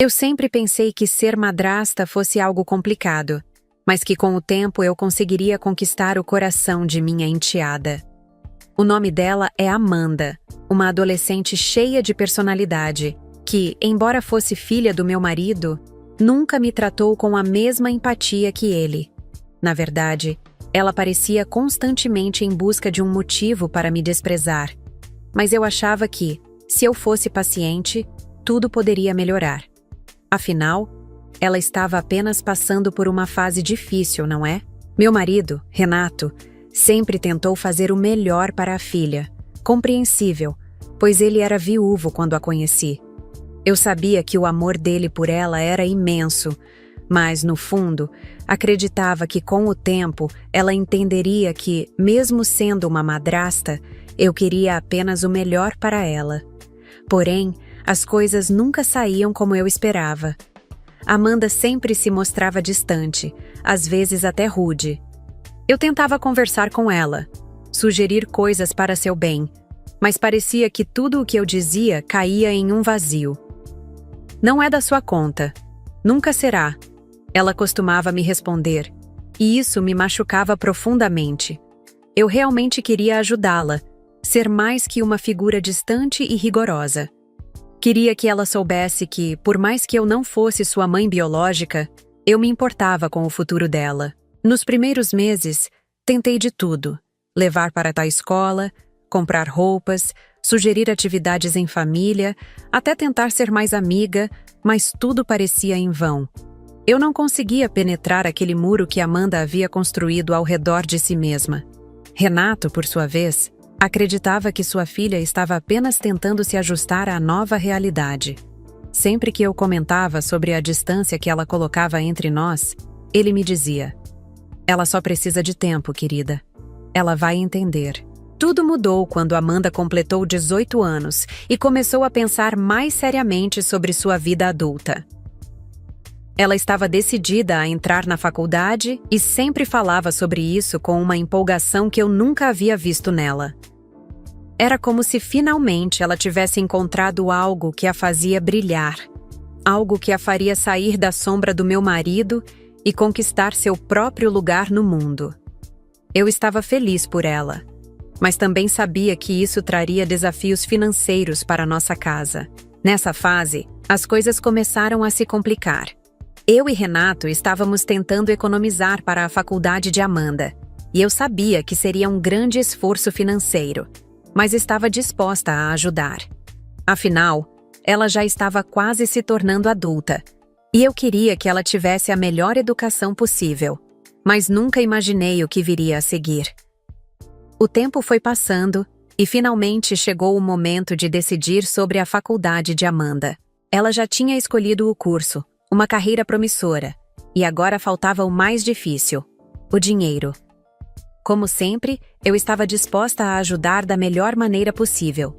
Eu sempre pensei que ser madrasta fosse algo complicado, mas que com o tempo eu conseguiria conquistar o coração de minha enteada. O nome dela é Amanda, uma adolescente cheia de personalidade, que, embora fosse filha do meu marido, nunca me tratou com a mesma empatia que ele. Na verdade, ela parecia constantemente em busca de um motivo para me desprezar. Mas eu achava que, se eu fosse paciente, tudo poderia melhorar. Afinal, ela estava apenas passando por uma fase difícil, não é? Meu marido, Renato, sempre tentou fazer o melhor para a filha. Compreensível, pois ele era viúvo quando a conheci. Eu sabia que o amor dele por ela era imenso, mas, no fundo, acreditava que com o tempo ela entenderia que, mesmo sendo uma madrasta, eu queria apenas o melhor para ela. Porém, as coisas nunca saíam como eu esperava. Amanda sempre se mostrava distante, às vezes até rude. Eu tentava conversar com ela, sugerir coisas para seu bem, mas parecia que tudo o que eu dizia caía em um vazio. Não é da sua conta. Nunca será. Ela costumava me responder, e isso me machucava profundamente. Eu realmente queria ajudá-la, ser mais que uma figura distante e rigorosa. Queria que ela soubesse que, por mais que eu não fosse sua mãe biológica, eu me importava com o futuro dela. Nos primeiros meses, tentei de tudo. Levar para a escola, comprar roupas, sugerir atividades em família, até tentar ser mais amiga, mas tudo parecia em vão. Eu não conseguia penetrar aquele muro que Amanda havia construído ao redor de si mesma. Renato, por sua vez, acreditava que sua filha estava apenas tentando se ajustar à nova realidade. Sempre que eu comentava sobre a distância que ela colocava entre nós, ele me dizia: "Ela só precisa de tempo, querida. Ela vai entender." Tudo mudou quando Amanda completou 18 anos e começou a pensar mais seriamente sobre sua vida adulta. Ela estava decidida a entrar na faculdade e sempre falava sobre isso com uma empolgação que eu nunca havia visto nela. Era como se finalmente ela tivesse encontrado algo que a fazia brilhar, algo que a faria sair da sombra do meu marido e conquistar seu próprio lugar no mundo. Eu estava feliz por ela, mas também sabia que isso traria desafios financeiros para nossa casa. Nessa fase, as coisas começaram a se complicar. Eu e Renato estávamos tentando economizar para a faculdade de Amanda, e eu sabia que seria um grande esforço financeiro, mas estava disposta a ajudar. Afinal, ela já estava quase se tornando adulta, e eu queria que ela tivesse a melhor educação possível, mas nunca imaginei o que viria a seguir. O tempo foi passando, e finalmente chegou o momento de decidir sobre a faculdade de Amanda. Ela já tinha escolhido o curso, uma carreira promissora, e agora faltava o mais difícil: o dinheiro. Como sempre, eu estava disposta a ajudar da melhor maneira possível.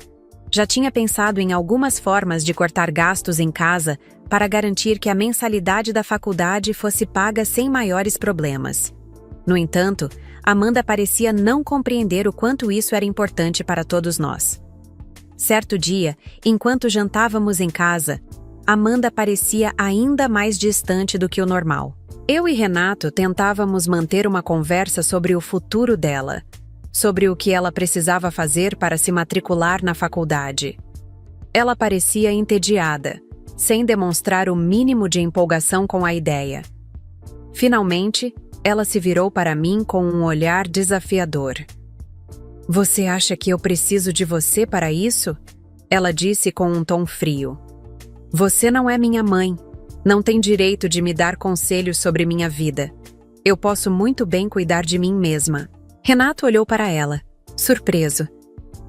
Já tinha pensado em algumas formas de cortar gastos em casa para garantir que a mensalidade da faculdade fosse paga sem maiores problemas. No entanto, Amanda parecia não compreender o quanto isso era importante para todos nós. Certo dia, enquanto jantávamos em casa, Amanda parecia ainda mais distante do que o normal. Eu e Renato tentávamos manter uma conversa sobre o futuro dela, sobre o que ela precisava fazer para se matricular na faculdade. Ela parecia entediada, sem demonstrar o mínimo de empolgação com a ideia. Finalmente, ela se virou para mim com um olhar desafiador. "Você acha que eu preciso de você para isso?" Ela disse com um tom frio. "Você não é minha mãe. Não tem direito de me dar conselhos sobre minha vida. Eu posso muito bem cuidar de mim mesma." Renato olhou para ela, surpreso.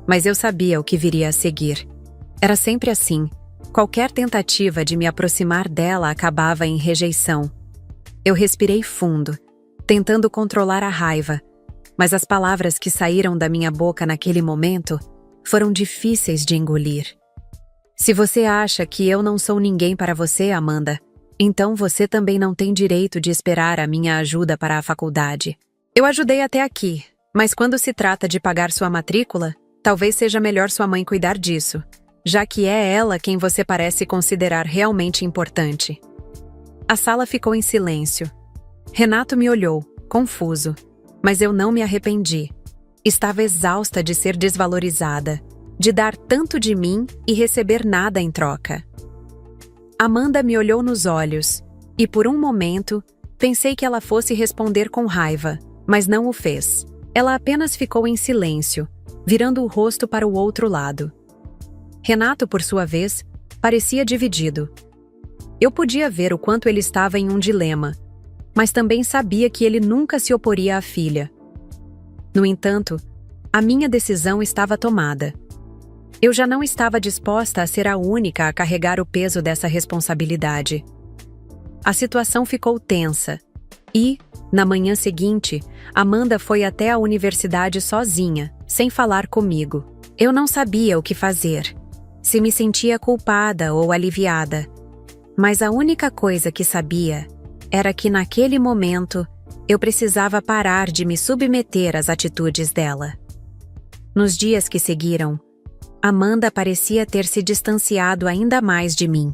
Mas eu sabia o que viria a seguir. Era sempre assim. Qualquer tentativa de me aproximar dela acabava em rejeição. Eu respirei fundo, tentando controlar a raiva, mas as palavras que saíram da minha boca naquele momento foram difíceis de engolir. "Se você acha que eu não sou ninguém para você, Amanda, então você também não tem direito de esperar a minha ajuda para a faculdade. Eu ajudei até aqui, mas quando se trata de pagar sua matrícula, talvez seja melhor sua mãe cuidar disso." já que é ela quem você parece considerar realmente importante. A sala ficou em silêncio. Renato me olhou, confuso, mas eu não me arrependi. Estava exausta de ser desvalorizada, de dar tanto de mim e receber nada em troca. Amanda me olhou nos olhos, e por um momento, pensei que ela fosse responder com raiva, mas não o fez. Ela apenas ficou em silêncio, virando o rosto para o outro lado. Renato, por sua vez, parecia dividido. Eu podia ver o quanto ele estava em um dilema, mas também sabia que ele nunca se oporia à filha. No entanto, a minha decisão estava tomada. Eu já não estava disposta a ser a única a carregar o peso dessa responsabilidade. A situação ficou tensa e, na manhã seguinte, Amanda foi até a universidade sozinha, sem falar comigo. Eu não sabia o que fazer, se me sentia culpada ou aliviada. Mas a única coisa que sabia era que naquele momento eu precisava parar de me submeter às atitudes dela. Nos dias que seguiram, Amanda parecia ter se distanciado ainda mais de mim.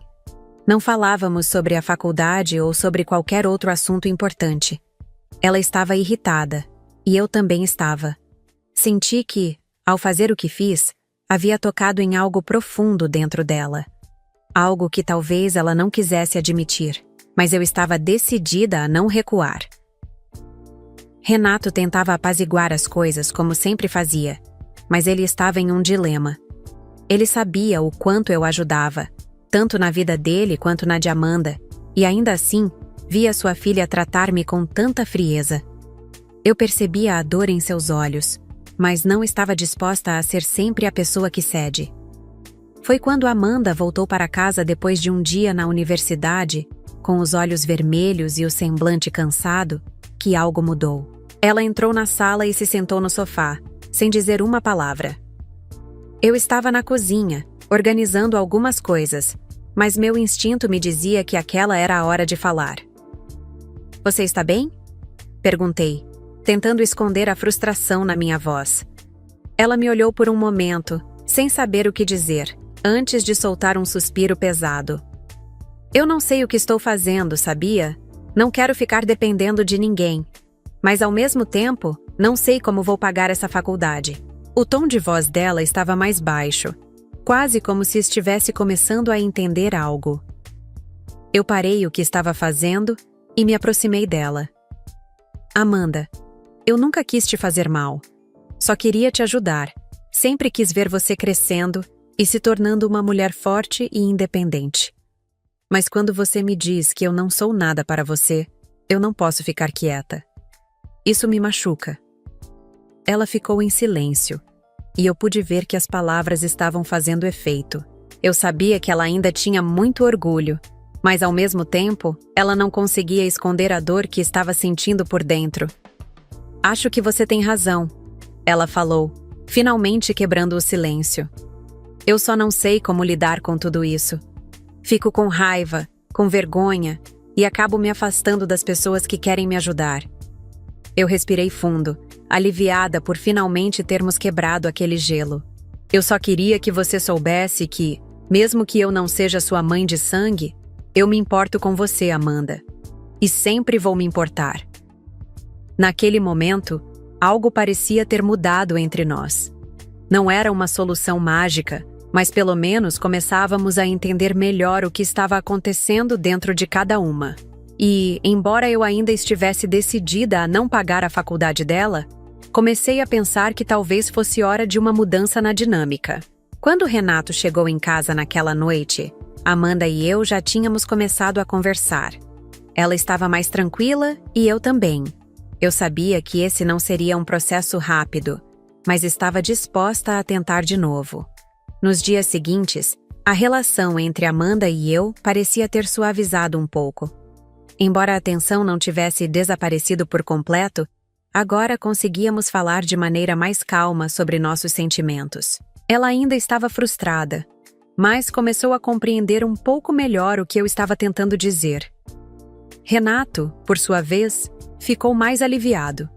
Não falávamos sobre a faculdade ou sobre qualquer outro assunto importante. Ela estava irritada, e eu também estava. Senti que, ao fazer o que fiz, havia tocado em algo profundo dentro dela. Algo que talvez ela não quisesse admitir, mas eu estava decidida a não recuar. Renato tentava apaziguar as coisas como sempre fazia, mas ele estava em um dilema. Ele sabia o quanto eu ajudava, tanto na vida dele quanto na de Amanda, e ainda assim, via sua filha tratar-me com tanta frieza. Eu percebia a dor em seus olhos, mas não estava disposta a ser sempre a pessoa que cede. Foi quando Amanda voltou para casa depois de um dia na universidade, com os olhos vermelhos e o semblante cansado, que algo mudou. Ela entrou na sala e se sentou no sofá, sem dizer uma palavra. Eu estava na cozinha, organizando algumas coisas, mas meu instinto me dizia que aquela era a hora de falar. "Você está bem?" perguntei, tentando esconder a frustração na minha voz. Ela me olhou por um momento, sem saber o que dizer, antes de soltar um suspiro pesado. "Eu não sei o que estou fazendo, sabia? Não quero ficar dependendo de ninguém. Mas ao mesmo tempo, não sei como vou pagar essa faculdade." O tom de voz dela estava mais baixo, quase como se estivesse começando a entender algo. Eu parei o que estava fazendo e me aproximei dela. "Amanda, eu nunca quis te fazer mal. Só queria te ajudar. Sempre quis ver você crescendo e se tornando uma mulher forte e independente. Mas quando você me diz que eu não sou nada para você, eu não posso ficar quieta. Isso me machuca." Ela ficou em silêncio, e eu pude ver que as palavras estavam fazendo efeito. Eu sabia que ela ainda tinha muito orgulho, mas ao mesmo tempo, ela não conseguia esconder a dor que estava sentindo por dentro. "Acho que você tem razão", ela falou, finalmente quebrando o silêncio. "Eu só não sei como lidar com tudo isso. Fico com raiva, com vergonha, e acabo me afastando das pessoas que querem me ajudar." Eu respirei fundo, aliviada por finalmente termos quebrado aquele gelo. "Eu só queria que você soubesse que, mesmo que eu não seja sua mãe de sangue, eu me importo com você, Amanda. E sempre vou me importar." Naquele momento, algo parecia ter mudado entre nós. Não era uma solução mágica, mas pelo menos começávamos a entender melhor o que estava acontecendo dentro de cada uma. E, embora eu ainda estivesse decidida a não pagar a faculdade dela, comecei a pensar que talvez fosse hora de uma mudança na dinâmica. Quando Renato chegou em casa naquela noite, Amanda e eu já tínhamos começado a conversar. Ela estava mais tranquila e eu também. Eu sabia que esse não seria um processo rápido, mas estava disposta a tentar de novo. Nos dias seguintes, a relação entre Amanda e eu parecia ter suavizado um pouco. Embora a tensão não tivesse desaparecido por completo, agora conseguíamos falar de maneira mais calma sobre nossos sentimentos. Ela ainda estava frustrada, mas começou a compreender um pouco melhor o que eu estava tentando dizer. Renato, por sua vez, ficou mais aliviado.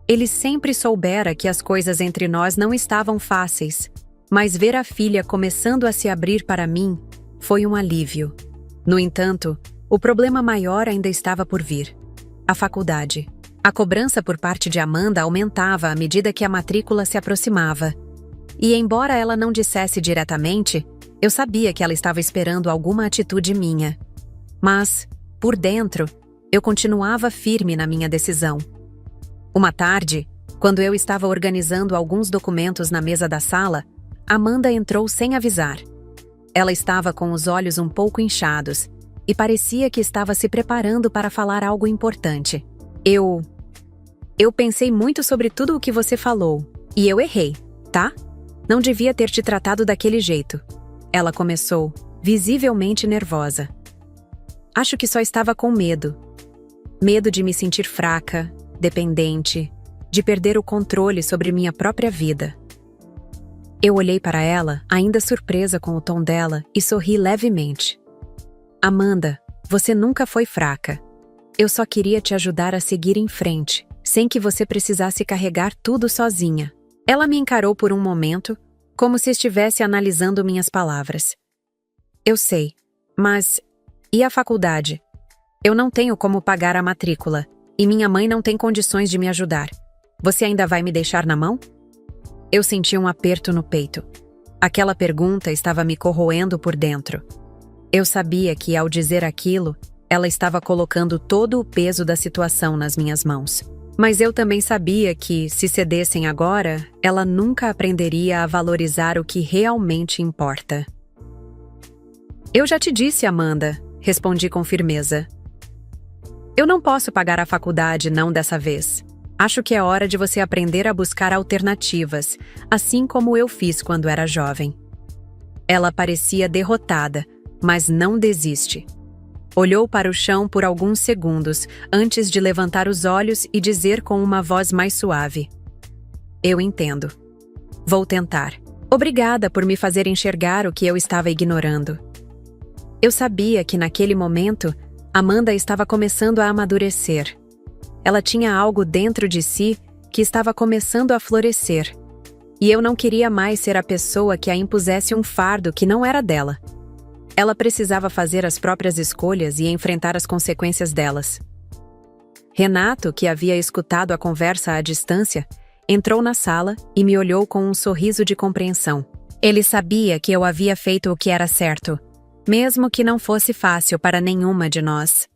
Ele sempre soubera que as coisas entre nós não estavam fáceis, Mas ver a filha começando a se abrir para mim foi um alívio. No entanto, o problema maior ainda estava por vir: a faculdade. A cobrança por parte de Amanda aumentava à medida que a matrícula se aproximava. E embora ela não dissesse diretamente, eu sabia que ela estava esperando alguma atitude minha. Mas, por dentro, eu continuava firme na minha decisão. Uma tarde, quando eu estava organizando alguns documentos na mesa da sala, Amanda entrou sem avisar. Ela estava com os olhos um pouco inchados e parecia que estava se preparando para falar algo importante. Eu pensei muito sobre tudo o que você falou, e eu errei, tá? Não devia ter te tratado daquele jeito. Ela começou, visivelmente nervosa. Acho que só estava com medo. Medo de me sentir fraca, dependente, de perder o controle sobre minha própria vida. Eu olhei para ela, ainda surpresa com o tom dela, e sorri levemente. Amanda, você nunca foi fraca. Eu só queria te ajudar a seguir em frente, sem que você precisasse carregar tudo sozinha. Ela me encarou por um momento, como se estivesse analisando minhas palavras. Eu sei, mas... E a faculdade? Eu não tenho como pagar a matrícula, e minha mãe não tem condições de me ajudar. Você ainda vai me deixar na mão? Eu senti um aperto no peito. Aquela pergunta estava me corroendo por dentro. Eu sabia que, ao dizer aquilo, ela estava colocando todo o peso da situação nas minhas mãos. Mas eu também sabia que, se cedessem agora, ela nunca aprenderia a valorizar o que realmente importa. Eu já te disse, Amanda, respondi com firmeza. Eu não posso pagar a faculdade, não dessa vez. Acho que é hora de você aprender a buscar alternativas, assim como eu fiz quando era jovem. Ela parecia derrotada, mas não desiste. Olhou para o chão por alguns segundos, antes de levantar os olhos e dizer com uma voz mais suave: Eu entendo. Vou tentar. Obrigada por me fazer enxergar o que eu estava ignorando. Eu sabia que naquele momento, Amanda estava começando a amadurecer. Ela tinha algo dentro de si que estava começando a florescer. E eu não queria mais ser a pessoa que a impusesse um fardo que não era dela. Ela precisava fazer as próprias escolhas e enfrentar as consequências delas. Renato, que havia escutado a conversa à distância, entrou na sala e me olhou com um sorriso de compreensão. Ele sabia que eu havia feito o que era certo, mesmo que não fosse fácil para nenhuma de nós.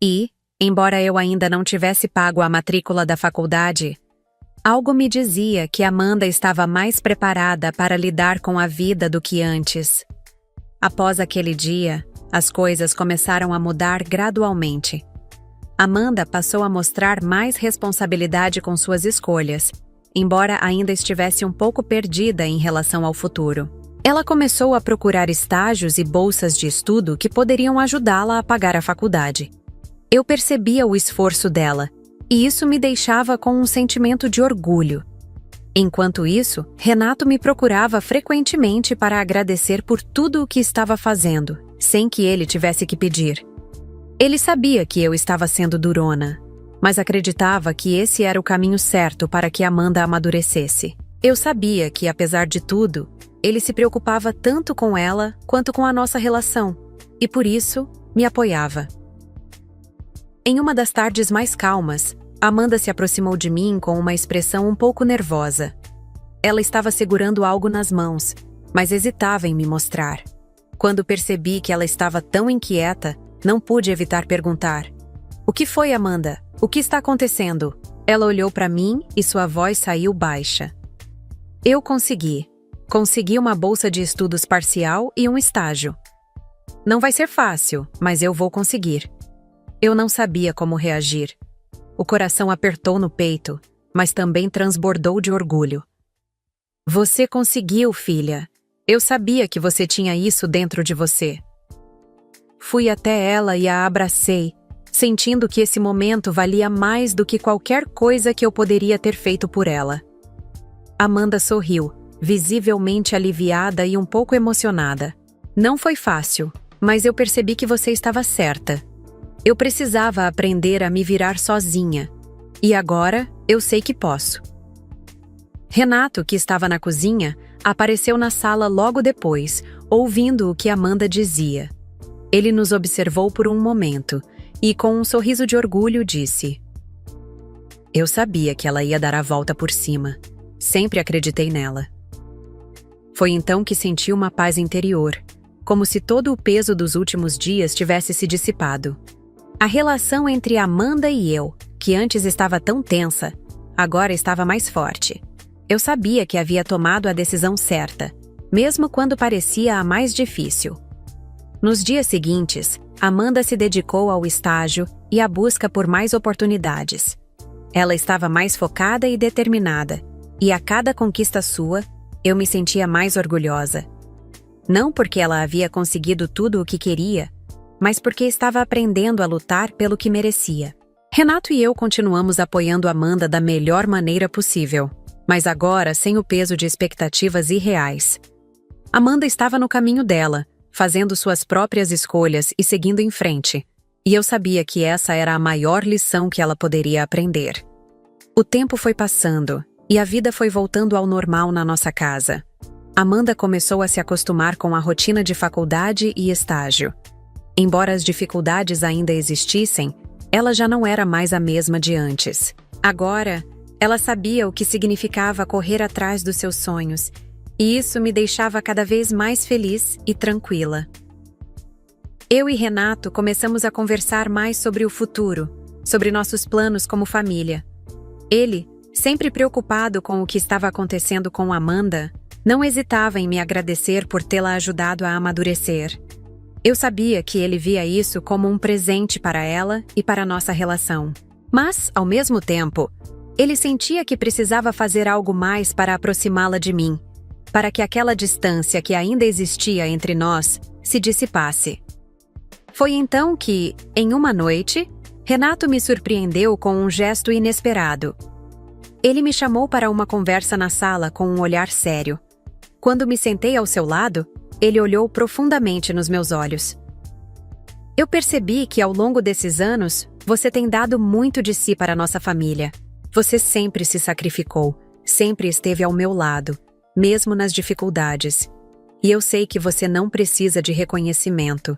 E, embora eu ainda não tivesse pago a matrícula da faculdade, algo me dizia que Amanda estava mais preparada para lidar com a vida do que antes. Após aquele dia, as coisas começaram a mudar gradualmente. Amanda passou a mostrar mais responsabilidade com suas escolhas, embora ainda estivesse um pouco perdida em relação ao futuro. Ela começou a procurar estágios e bolsas de estudo que poderiam ajudá-la a pagar a faculdade. Eu percebia o esforço dela, e isso me deixava com um sentimento de orgulho. Enquanto isso, Renato me procurava frequentemente para agradecer por tudo o que estava fazendo, sem que ele tivesse que pedir. Ele sabia que eu estava sendo durona, mas acreditava que esse era o caminho certo para que Amanda amadurecesse. Eu sabia que, apesar de tudo, ele se preocupava tanto com ela quanto com a nossa relação, e por isso, me apoiava. Em uma das tardes mais calmas, Amanda se aproximou de mim com uma expressão um pouco nervosa. Ela estava segurando algo nas mãos, mas hesitava em me mostrar. Quando percebi que ela estava tão inquieta, não pude evitar perguntar: O que foi, Amanda? O que está acontecendo? Ela olhou para mim e sua voz saiu baixa. Eu consegui. Consegui uma bolsa de estudos parcial e um estágio. Não vai ser fácil, mas eu vou conseguir. Eu não sabia como reagir. O coração apertou no peito, mas também transbordou de orgulho. Você conseguiu, filha. Eu sabia que você tinha isso dentro de você. Fui até ela e a abracei, sentindo que esse momento valia mais do que qualquer coisa que eu poderia ter feito por ela. Amanda sorriu, visivelmente aliviada e um pouco emocionada. Não foi fácil, mas eu percebi que você estava certa. Eu precisava aprender a me virar sozinha. E agora, eu sei que posso. Renato, que estava na cozinha, apareceu na sala logo depois, ouvindo o que Amanda dizia. Ele nos observou por um momento e, com um sorriso de orgulho, disse: "Eu sabia que ela ia dar a volta por cima. Sempre acreditei nela." Foi então que senti uma paz interior, como se todo o peso dos últimos dias tivesse se dissipado. A relação entre Amanda e eu, que antes estava tão tensa, agora estava mais forte. Eu sabia que havia tomado a decisão certa, mesmo quando parecia a mais difícil. Nos dias seguintes, Amanda se dedicou ao estágio e à busca por mais oportunidades. Ela estava mais focada e determinada, e a cada conquista sua, eu me sentia mais orgulhosa. Não porque ela havia conseguido tudo o que queria, mas porque estava aprendendo a lutar pelo que merecia. Renato e eu continuamos apoiando Amanda da melhor maneira possível, mas agora sem o peso de expectativas irreais. Amanda estava no caminho dela, fazendo suas próprias escolhas e seguindo em frente, e eu sabia que essa era a maior lição que ela poderia aprender. O tempo foi passando, e a vida foi voltando ao normal na nossa casa. Amanda começou a se acostumar com a rotina de faculdade e estágio. Embora as dificuldades ainda existissem, ela já não era mais a mesma de antes. Agora, ela sabia o que significava correr atrás dos seus sonhos, e isso me deixava cada vez mais feliz e tranquila. Eu e Renato começamos a conversar mais sobre o futuro, sobre nossos planos como família. Ele, sempre preocupado com o que estava acontecendo com Amanda, não hesitava em me agradecer por tê-la ajudado a amadurecer. Eu sabia que ele via isso como um presente para ela e para nossa relação. Mas, ao mesmo tempo, ele sentia que precisava fazer algo mais para aproximá-la de mim, para que aquela distância que ainda existia entre nós se dissipasse. Foi então que, em uma noite, Renato me surpreendeu com um gesto inesperado. Ele me chamou para uma conversa na sala com um olhar sério. Quando me sentei ao seu lado, ele olhou profundamente nos meus olhos. "Eu percebi que ao longo desses anos, você tem dado muito de si para a nossa família. Você sempre se sacrificou, sempre esteve ao meu lado, mesmo nas dificuldades. E eu sei que você não precisa de reconhecimento,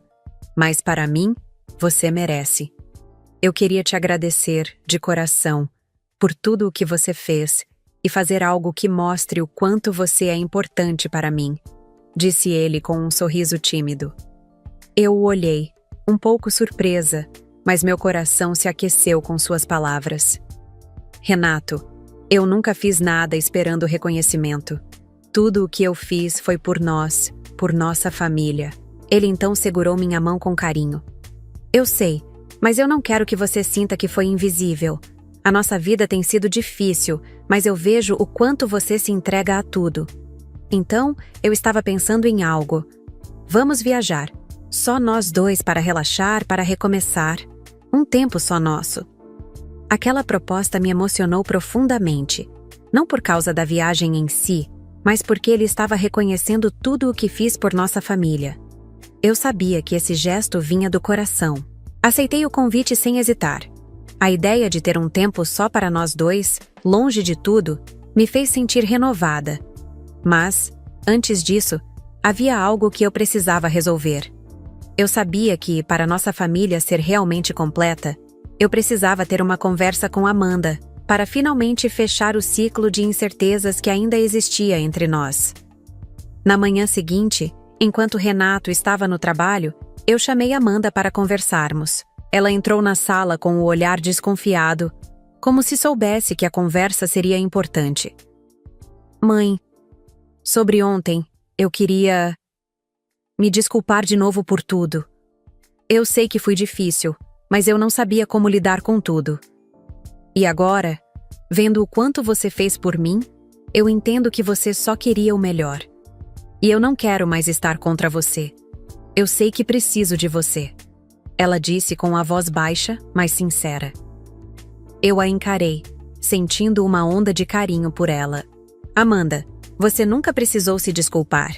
mas para mim, você merece. Eu queria te agradecer, de coração, por tudo o que você fez e fazer algo que mostre o quanto você é importante para mim", disse ele com um sorriso tímido. Eu o olhei, um pouco surpresa, mas meu coração se aqueceu com suas palavras. "Renato, eu nunca fiz nada esperando reconhecimento. Tudo o que eu fiz foi por nós, por nossa família." Ele então segurou minha mão com carinho. "Eu sei, mas eu não quero que você sinta que foi invisível. A nossa vida tem sido difícil, mas eu vejo o quanto você se entrega a tudo. Então, eu estava pensando em algo. Vamos viajar. Só nós dois para relaxar, para recomeçar. Um tempo só nosso." Aquela proposta me emocionou profundamente. Não por causa da viagem em si, mas porque ele estava reconhecendo tudo o que fiz por nossa família. Eu sabia que esse gesto vinha do coração. Aceitei o convite sem hesitar. A ideia de ter um tempo só para nós dois, longe de tudo, me fez sentir renovada. Mas, antes disso, havia algo que eu precisava resolver. Eu sabia que, para nossa família ser realmente completa, eu precisava ter uma conversa com Amanda, para finalmente fechar o ciclo de incertezas que ainda existia entre nós. Na manhã seguinte, enquanto Renato estava no trabalho, eu chamei Amanda para conversarmos. Ela entrou na sala com o olhar desconfiado, como se soubesse que a conversa seria importante. "Mãe, sobre ontem, eu queria me desculpar de novo por tudo. Eu sei que fui difícil, mas eu não sabia como lidar com tudo. E agora, vendo o quanto você fez por mim, eu entendo que você só queria o melhor. E eu não quero mais estar contra você. Eu sei que preciso de você." Ela disse com a voz baixa, mas sincera. Eu a encarei, sentindo uma onda de carinho por ela. "Amanda, você nunca precisou se desculpar.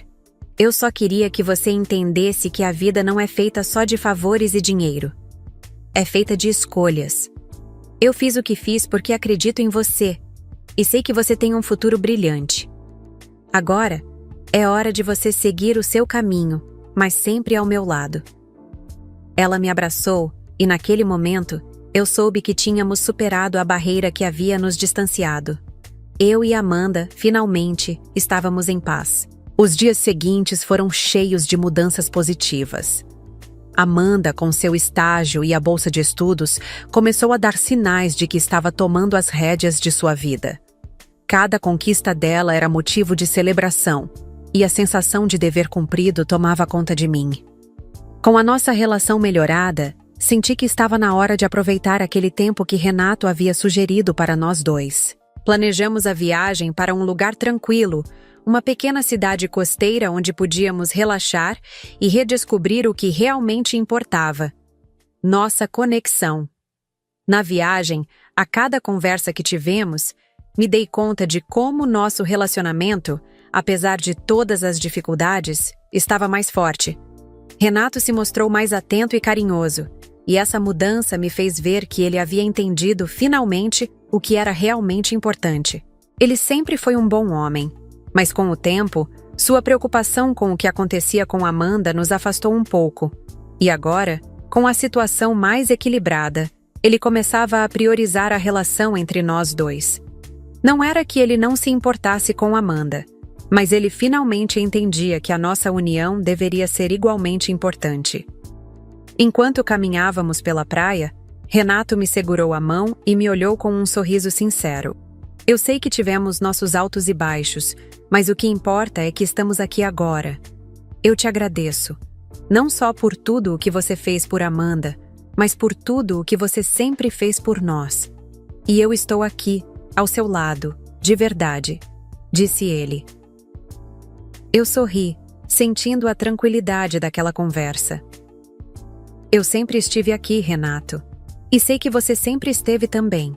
Eu só queria que você entendesse que a vida não é feita só de favores e dinheiro. É feita de escolhas. Eu fiz o que fiz porque acredito em você, e sei que você tem um futuro brilhante. Agora, É hora de você seguir o seu caminho, mas sempre ao meu lado. Ela me abraçou e, naquele momento, eu soube que tínhamos superado a barreira que havia nos distanciado. Eu e Amanda, finalmente, estávamos em paz. Os dias seguintes foram cheios de mudanças positivas. Amanda, com seu estágio e a bolsa de estudos, começou a dar sinais de que estava tomando as rédeas de sua vida. Cada conquista dela era motivo de celebração, e a sensação de dever cumprido tomava conta de mim. Com a nossa relação melhorada, senti que estava na hora de aproveitar aquele tempo que Renato havia sugerido para nós dois. Planejamos a viagem para um lugar tranquilo, uma pequena cidade costeira onde podíamos relaxar e redescobrir o que realmente importava: nossa conexão. Na viagem, a cada conversa que tivemos, me dei conta de como nosso relacionamento, apesar de todas as dificuldades, estava mais forte. Renato se mostrou mais atento e carinhoso, e essa mudança me fez ver que ele havia entendido finalmente o que era realmente importante. Ele sempre foi um bom homem, mas com o tempo, sua preocupação com o que acontecia com Amanda nos afastou um pouco. E agora, com a situação mais equilibrada, ele começava a priorizar a relação entre nós dois. Não era que ele não se importasse com Amanda, mas ele finalmente entendia que a nossa união deveria ser igualmente importante. Enquanto caminhávamos pela praia, Renato me segurou a mão e me olhou com um sorriso sincero. Eu sei que tivemos nossos altos e baixos, mas o que importa é que estamos aqui agora. Eu te agradeço, não só por tudo o que você fez por Amanda, mas por tudo o que você sempre fez por nós. E eu estou aqui, ao seu lado, de verdade, disse ele. Eu sorri, sentindo a tranquilidade daquela conversa. Eu sempre estive aqui, Renato. E sei que você sempre esteve também.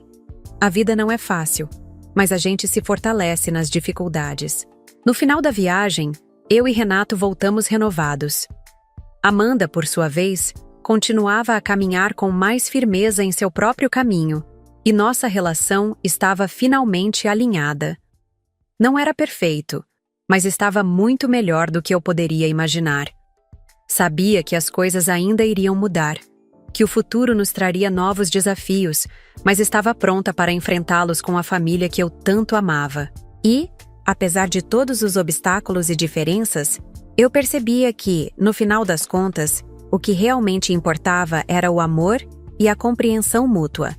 A vida não é fácil, mas a gente se fortalece nas dificuldades. No final da viagem, eu e Renato voltamos renovados. Amanda, por sua vez, continuava a caminhar com mais firmeza em seu próprio caminho, e nossa relação estava finalmente alinhada. Não era perfeito, mas estava muito melhor do que eu poderia imaginar. Sabia que as coisas ainda iriam mudar, que o futuro nos traria novos desafios, mas estava pronta para enfrentá-los com a família que eu tanto amava. E, apesar de todos os obstáculos e diferenças, eu percebia que, no final das contas, o que realmente importava era o amor e a compreensão mútua.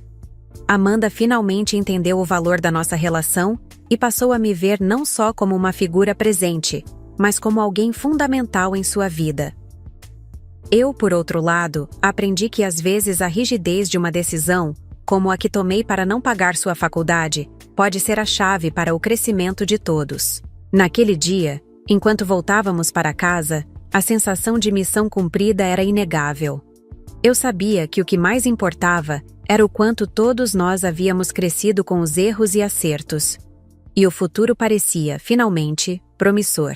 Amanda finalmente entendeu o valor da nossa relação e passou a me ver não só como uma figura presente, mas como alguém fundamental em sua vida. Eu, por outro lado, aprendi que às vezes a rigidez de uma decisão, como a que tomei para não pagar sua faculdade, pode ser a chave para o crescimento de todos. Naquele dia, enquanto voltávamos para casa, a sensação de missão cumprida era inegável. Eu sabia que o que mais importava era o quanto todos nós havíamos crescido com os erros e acertos. E o futuro parecia, finalmente, promissor.